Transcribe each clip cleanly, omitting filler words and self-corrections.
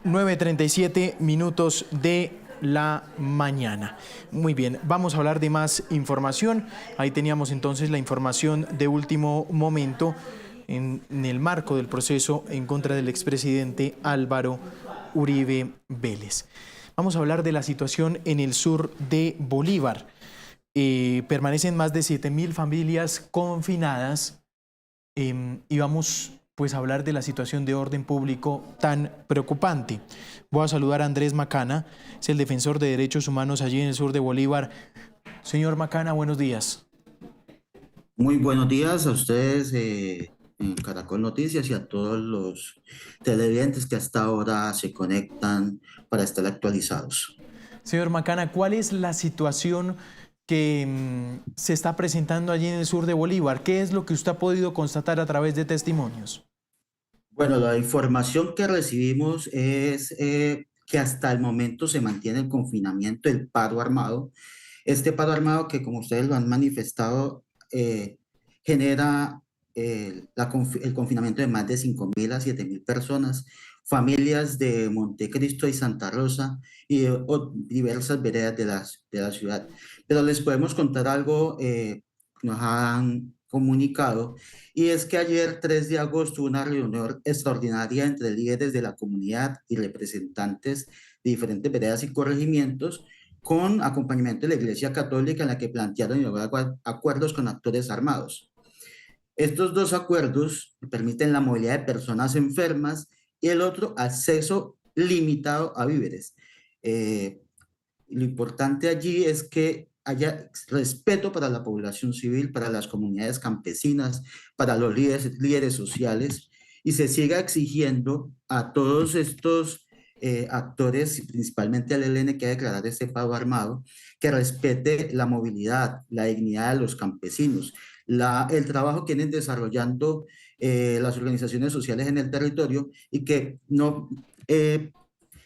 9:37 de la mañana. Muy bien, vamos a hablar de más información. Ahí teníamos entonces la información de último momento en el marco del proceso en contra del expresidente Álvaro Uribe Vélez. Vamos a hablar de la situación en el sur de Bolívar. Permanecen más de 7.000 familias confinadas y vamos pues a hablar de la situación de orden público tan preocupante. Voy a saludar a Andrés Macana, es el defensor de derechos humanos allí en el sur de Bolívar. Señor Macana, buenos días. Muy buenos días a ustedes en Caracol Noticias y a todos los televidentes que hasta ahora se conectan para estar actualizados. Señor Macana, ¿cuál es la situación que se está presentando allí en el sur de Bolívar? ¿Qué es lo que usted ha podido constatar a través de testimonios? Bueno, la información que recibimos es que hasta el momento se mantiene el confinamiento, el paro armado. Este paro armado que, como ustedes lo han manifestado, genera el confinamiento de más de 5.000 a 7.000 personas, familias de Montecristo y Santa Rosa y diversas veredas de la ciudad. Pero les podemos contar algo, nos han comunicado, y es que ayer, 3 de agosto, hubo una reunión extraordinaria entre líderes de la comunidad y representantes de diferentes veredas y corregimientos, con acompañamiento de la Iglesia Católica, en la que plantearon y lograron acuerdos con actores armados. Estos dos acuerdos permiten la movilidad de personas enfermas y el otro, acceso limitado a víveres. Lo importante allí es que haya respeto para la población civil, para las comunidades campesinas, para los líderes sociales, y se siga exigiendo a todos estos actores, principalmente al ELN, que ha declarado este paro armado, que respete la movilidad, la dignidad de los campesinos, el trabajo que vienen desarrollando las organizaciones sociales en el territorio, y que no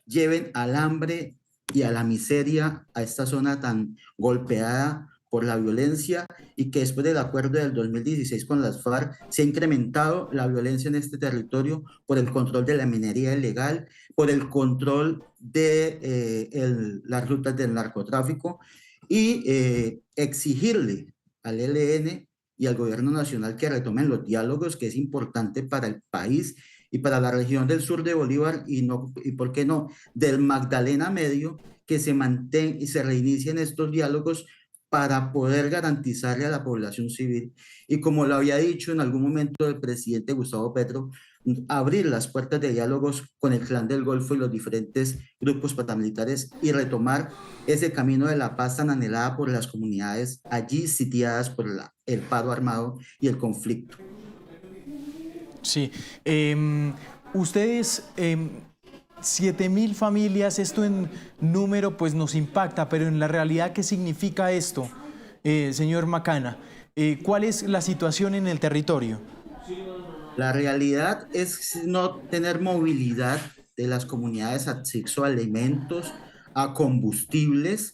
lleven al hambre y a la miseria a esta zona tan golpeada por la violencia, y que después del acuerdo del 2016 con las FARC se ha incrementado la violencia en este territorio por el control de la minería ilegal, por el control de las rutas del narcotráfico, y exigirle al ELN y al gobierno nacional que retomen los diálogos, que es importante para el país y para la región del sur de Bolívar, y por qué no, del Magdalena Medio, que se mantengan y se reinicien estos diálogos para poder garantizarle a la población civil. Y como lo había dicho en algún momento el presidente Gustavo Petro, abrir las puertas de diálogos con el Clan del Golfo y los diferentes grupos paramilitares, y retomar ese camino de la paz tan anhelada por las comunidades allí sitiadas por el paro armado y el conflicto. Sí, ustedes, 7.000 familias, esto en número pues nos impacta, pero en la realidad, ¿qué significa esto, señor Macana? ¿Cuál es la situación en el territorio? La realidad es no tener movilidad de las comunidades, acceso a alimentos, a combustibles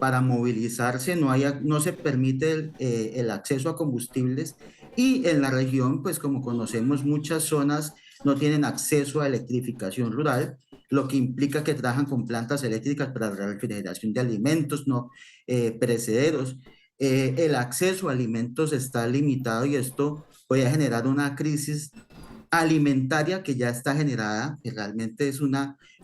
para movilizarse. No se permite el acceso a combustibles, y en la región, pues como conocemos, muchas zonas no tienen acceso a electrificación rural, lo que implica que trabajan con plantas eléctricas para la refrigeración de alimentos no perecederos. El acceso a alimentos está limitado, y esto puede generar una crisis alimentaria que ya está generada, que realmente es un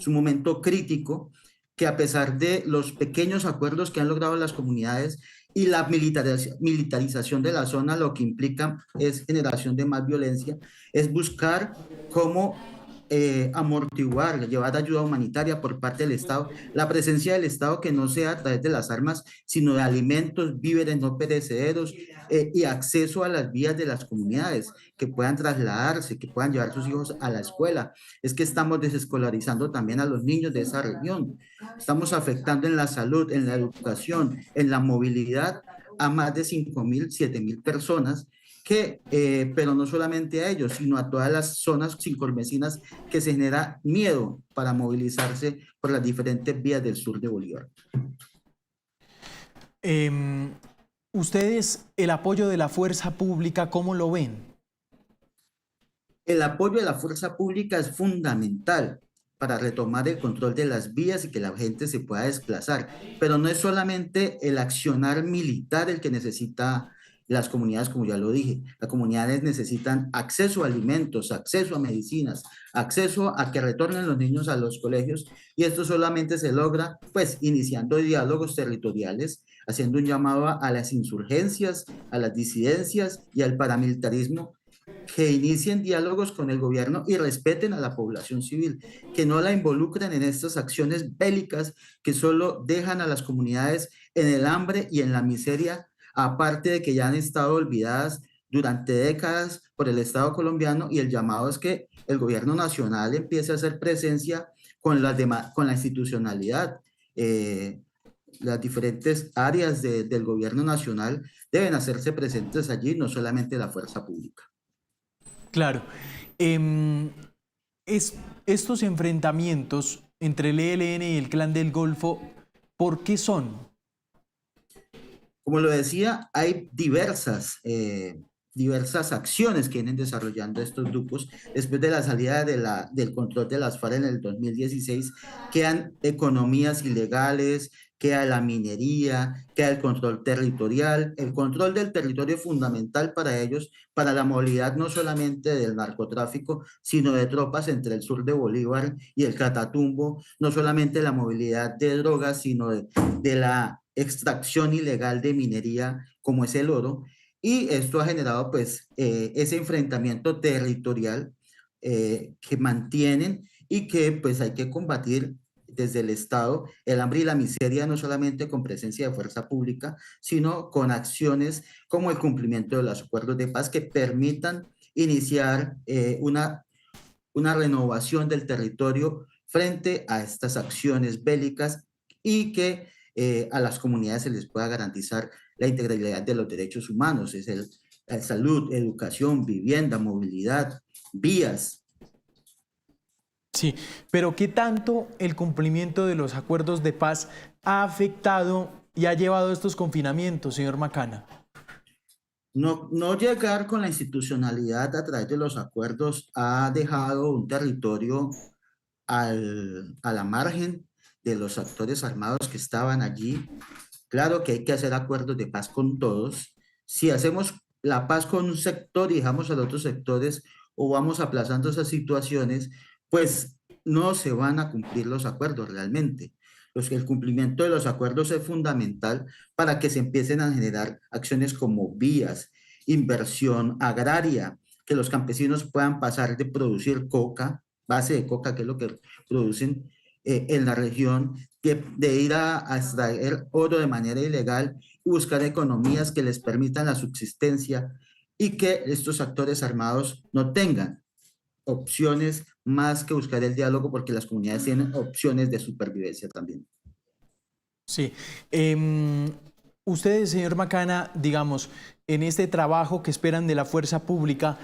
momento crítico, que a pesar de los pequeños acuerdos que han logrado las comunidades y la militarización de la zona, lo que implica es generación de más violencia, es buscar cómo amortiguar, llevar ayuda humanitaria por parte del Estado, la presencia del Estado que no sea a través de las armas, sino de alimentos, víveres no perecederos, y acceso a las vías de las comunidades, que puedan trasladarse, que puedan llevar sus hijos a la escuela. Es que estamos desescolarizando también a los niños de esa región. Estamos afectando en la salud, en la educación, en la movilidad a más de 5.000, 7.000 personas, pero no solamente a ellos, sino a todas las zonas circunvecinas, que se genera miedo para movilizarse por las diferentes vías del sur de Bolívar. Ustedes, el apoyo de la fuerza pública, ¿cómo lo ven? El apoyo de la fuerza pública es fundamental. para retomar el control de las vías y que la gente se pueda desplazar. Pero no es solamente el accionar militar el que necesita las comunidades, como ya lo dije. Las comunidades necesitan acceso a alimentos, acceso a medicinas, acceso a que retornen los niños a los colegios, y esto solamente se logra pues iniciando diálogos territoriales, haciendo un llamado a las insurgencias, a las disidencias y al paramilitarismo, que inicien diálogos con el gobierno y respeten a la población civil, que no la involucren en estas acciones bélicas que solo dejan a las comunidades en el hambre y en la miseria, aparte de que ya han estado olvidadas durante décadas por el Estado colombiano, y el llamado es que el gobierno nacional empiece a hacer presencia con la institucionalidad. Las diferentes áreas del gobierno nacional deben hacerse presentes allí, no solamente la fuerza pública. Claro. Em, estos enfrentamientos entre el ELN y el Clan del Golfo, ¿por qué son? Como lo decía, hay diversas acciones que vienen desarrollando estos grupos después de la salida del control de las FARC en el 2016. Quedan economías ilegales, queda la minería, queda el control territorial. El control del territorio es fundamental para ellos, para la movilidad no solamente del narcotráfico, sino de tropas entre el sur de Bolívar y el Catatumbo, no solamente la movilidad de drogas, sino de la extracción ilegal de minería como es el oro. Y esto ha generado pues ese enfrentamiento territorial que mantienen, y que pues hay que combatir desde el Estado el hambre y la miseria, no solamente con presencia de fuerza pública, sino con acciones como el cumplimiento de los acuerdos de paz que permitan iniciar una renovación del territorio frente a estas acciones bélicas, y que a las comunidades se les pueda garantizar la integralidad de los derechos humanos, es el salud, educación, vivienda, movilidad, vías. Sí, pero ¿qué tanto el cumplimiento de los acuerdos de paz ha afectado y ha llevado a estos confinamientos, señor Macana? No llegar con la institucionalidad a través de los acuerdos ha dejado un territorio a la margen de los actores armados que estaban allí. Claro que hay que hacer acuerdos de paz con todos. Si hacemos la paz con un sector y dejamos a los otros sectores, o vamos aplazando esas situaciones, pues no se van a cumplir los acuerdos realmente. El cumplimiento de los acuerdos es fundamental para que se empiecen a generar acciones como vías, inversión agraria, que los campesinos puedan pasar de producir coca, base de coca, que es lo que producen en la región, de ir a extraer oro de manera ilegal y buscar economías que les permitan la subsistencia, y que estos actores armados no tengan opciones más que buscar el diálogo, porque las comunidades tienen opciones de supervivencia también. Sí. Ustedes, señor Macana, digamos, en este trabajo que esperan de la fuerza pública,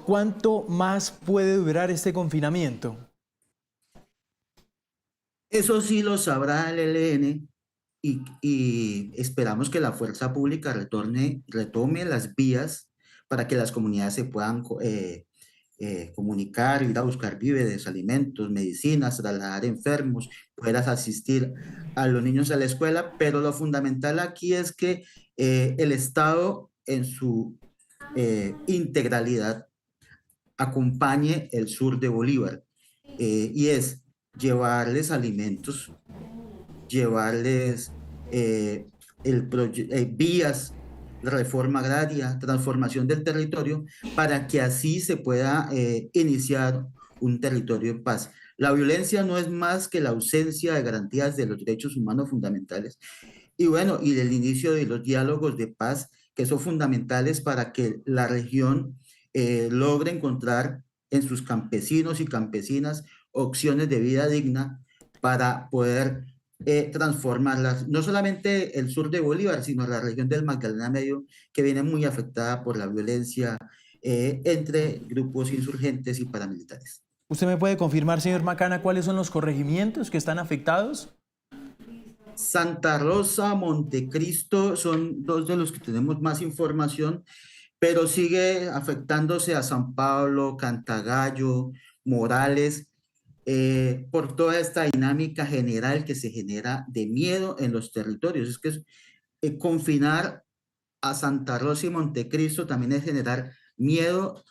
¿cuánto más puede durar este confinamiento? Eso sí lo sabrá el ELN, y esperamos que la fuerza pública retome las vías para que las comunidades se puedan comunicar, ir a buscar víveres, alimentos, medicinas, trasladar enfermos, poder asistir a los niños a la escuela. Pero lo fundamental aquí es que el Estado en su integralidad acompañe el sur de Bolívar, y es llevarles alimentos, llevarles vías, reforma agraria, transformación del territorio, para que así se pueda iniciar un territorio en paz. La violencia no es más que la ausencia de garantías de los derechos humanos fundamentales. Y bueno, y del inicio de los diálogos de paz, que son fundamentales para que la región logre encontrar en sus campesinos y campesinas opciones de vida digna, para poder transformarlas, no solamente el sur de Bolívar, sino la región del Magdalena Medio, que viene muy afectada por la violencia entre grupos insurgentes y paramilitares. ¿Usted me puede confirmar, señor Macana, cuáles son los corregimientos que están afectados? Santa Rosa, Montecristo son dos de los que tenemos más información, pero sigue afectándose a San Pablo, Cantagallo, Morales. por toda esta dinámica general que se genera de miedo en los territorios. Es que confinar a Santa Rosa y Montecristo también es generar miedo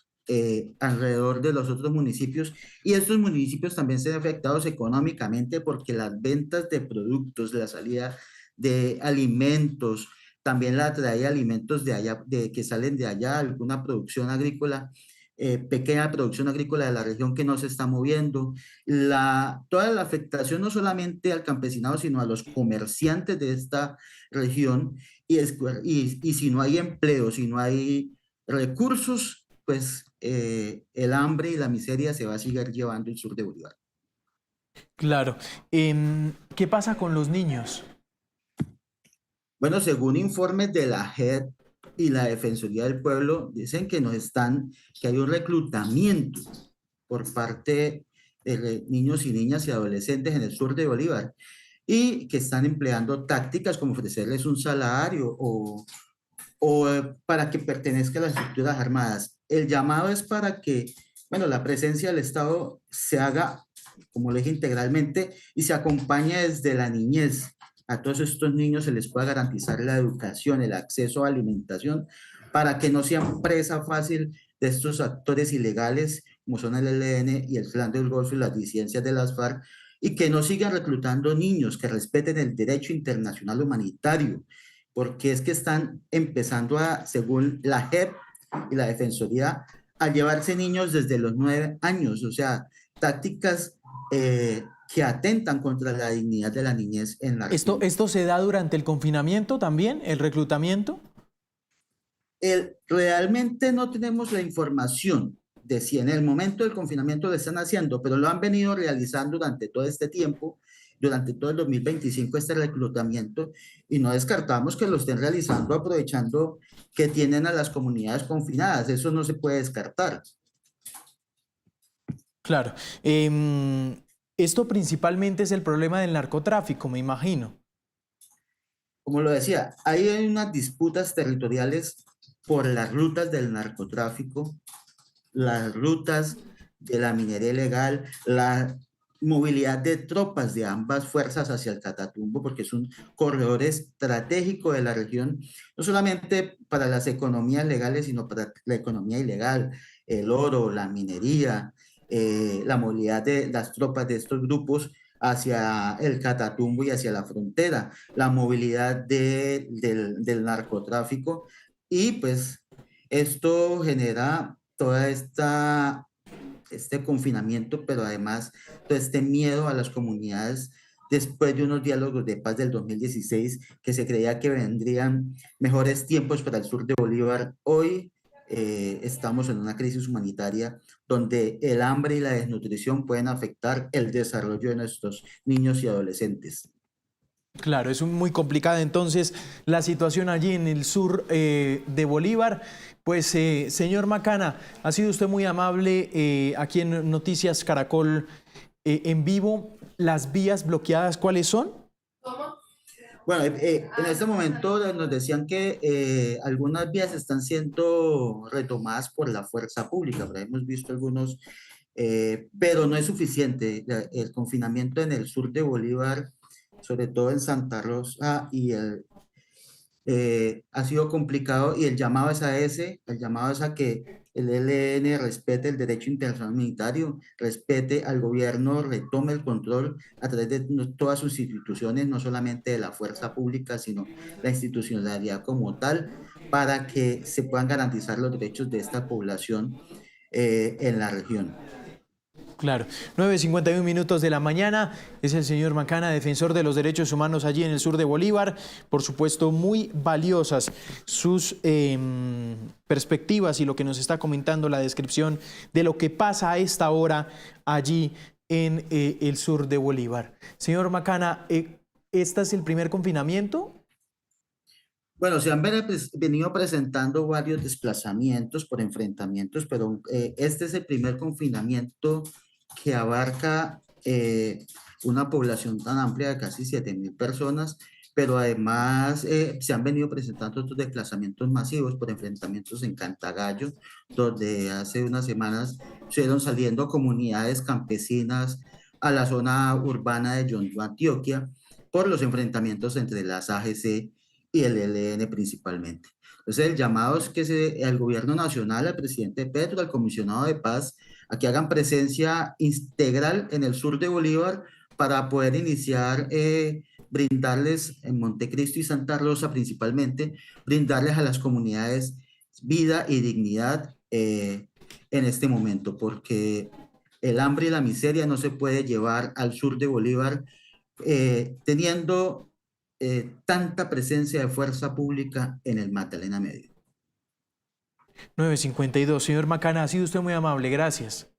alrededor de los otros municipios, y estos municipios también se ven afectados económicamente porque las ventas de productos, la salida de alimentos, también la traída de alimentos de allá, que salen de allá, alguna producción agrícola, pequeña producción agrícola de la región que no se está moviendo, toda la afectación no solamente al campesinado, sino a los comerciantes de esta región, y si no hay empleo, si no hay recursos, pues el hambre y la miseria se va a seguir llevando el sur de Bolívar. Claro. ¿Qué pasa con los niños? Bueno, según informes de la JEP y la Defensoría del Pueblo, dicen que hay un reclutamiento por parte de niños y niñas y adolescentes en el sur de Bolívar, y que están empleando tácticas como ofrecerles un salario o para que pertenezca a las estructuras armadas. El llamado es para que, bueno, la presencia del Estado se haga, como le dije, integralmente, y se acompañe desde la niñez. A todos estos niños se les pueda garantizar la educación, el acceso a alimentación, para que no sean presa fácil de estos actores ilegales, como son el ELN y el Clan del Golfo y las disidencias de las FARC, y que no sigan reclutando niños, que respeten el derecho internacional humanitario, porque es que están empezando a, según la JEP y la Defensoría, a llevarse niños desde los 9 años, o sea, tácticas que atentan contra la dignidad de la niñez en la región. ¿Esto se da durante el confinamiento también, el reclutamiento? Realmente no tenemos la información de si en el momento del confinamiento lo están haciendo, pero lo han venido realizando durante todo este tiempo, durante todo el 2025, este reclutamiento, y no descartamos que lo estén realizando aprovechando que tienen a las comunidades confinadas. Eso no se puede descartar. Claro. Esto principalmente es el problema del narcotráfico, me imagino. Como lo decía, hay unas disputas territoriales por las rutas del narcotráfico, las rutas de la minería ilegal, la movilidad de tropas de ambas fuerzas hacia el Catatumbo, porque es un corredor estratégico de la región, no solamente para las economías legales, sino para la economía ilegal, el oro, la minería, la movilidad de las tropas de estos grupos hacia el Catatumbo y hacia la frontera, la movilidad del narcotráfico, y pues esto genera toda este confinamiento, pero además todo este miedo a las comunidades después de unos diálogos de paz del 2016, que se creía que vendrían mejores tiempos para el sur de Bolívar. Hoy estamos en una crisis humanitaria donde el hambre y la desnutrición pueden afectar el desarrollo de nuestros niños y adolescentes. Claro, es muy complicada entonces la situación allí en el sur de Bolívar. Pues, señor Macana, ha sido usted muy amable aquí en Noticias Caracol en vivo. ¿Las vías bloqueadas cuáles son? Bueno, en este momento nos decían que algunas vías están siendo retomadas por la fuerza pública, pero hemos visto algunos, pero no es suficiente. El confinamiento en el sur de Bolívar, sobre todo en Santa Rosa ha sido complicado, y el llamado es a el llamado es a que el ELN respete el derecho internacional humanitario, respete al gobierno, retome el control a través de todas sus instituciones, no solamente de la fuerza pública, sino la institucionalidad como tal, para que se puedan garantizar los derechos de esta población en la región. Claro, 9:51 de la mañana, es el señor Macana, defensor de los derechos humanos allí en el sur de Bolívar. Por supuesto, muy valiosas sus perspectivas y lo que nos está comentando, la descripción de lo que pasa a esta hora allí en el sur de Bolívar. Señor Macana, ¿este es el primer confinamiento? Bueno, se han venido presentando varios desplazamientos por enfrentamientos, pero este es el primer confinamiento que abarca una población tan amplia de casi 7.000 personas, pero además se han venido presentando otros desplazamientos masivos por enfrentamientos en Cantagallo, donde hace unas semanas fueron saliendo comunidades campesinas a la zona urbana de Yondó, Antioquia, por los enfrentamientos entre las AGC y el ELN principalmente. Entonces, el llamado es que al gobierno nacional, al presidente Petro, al comisionado de paz, a que hagan presencia integral en el sur de Bolívar para poder iniciar, brindarles en Montecristo y Santa Rosa principalmente, brindarles a las comunidades vida y dignidad en este momento, porque el hambre y la miseria no se puede llevar al sur de Bolívar teniendo tanta presencia de fuerza pública en el Magdalena Medio. 9:52. Señor Macana, ha sido usted muy amable, gracias.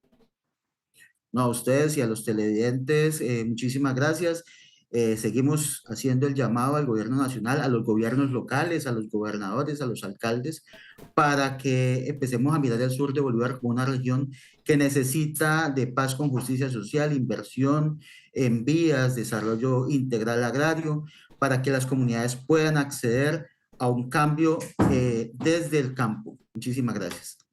No, a ustedes y a los televidentes, muchísimas gracias. Seguimos haciendo el llamado al gobierno nacional, a los gobiernos locales, a los gobernadores, a los alcaldes, para que empecemos a mirar el sur de Bolívar como una región que necesita de paz con justicia social, inversión en vías, desarrollo integral agrario, para que las comunidades puedan acceder a un cambio desde el campo. Muchísimas gracias.